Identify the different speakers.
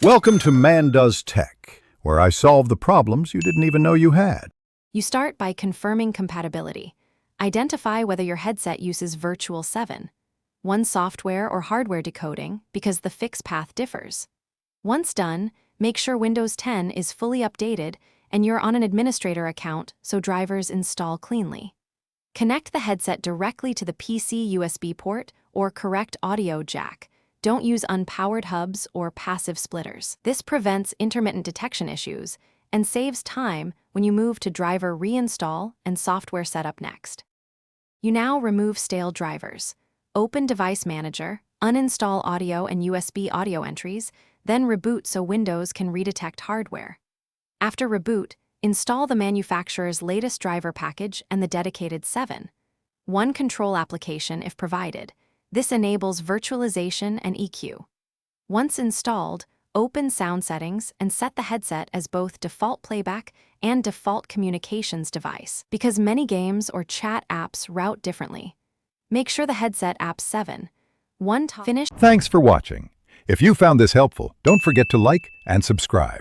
Speaker 1: Welcome to Man Does Tech, where I solve the problems you didn't even know you had.
Speaker 2: You start by confirming compatibility. Identify whether your headset uses Virtual 7, one software or hardware decoding, because the fix path differs. Once done, make sure Windows 10 is fully updated and you're on an administrator account so drivers install cleanly. Connect the headset directly to the PC USB port or correct audio jack. Don't use unpowered hubs or passive splitters. This prevents intermittent detection issues and saves time when you move to driver reinstall and software setup next. You now remove stale drivers. Open Device Manager, uninstall audio and USB audio entries, then reboot so Windows can redetect hardware. After reboot, install the manufacturer's latest driver package and the dedicated 7. One control application if provided. This enables virtualization and EQ. Once installed, open sound settings and set the headset as both default playback and default communications device, because many games or chat apps route differently. Make sure the headset app 7. Finish.
Speaker 1: Thanks for watching. If you found this helpful, don't forget to like and subscribe.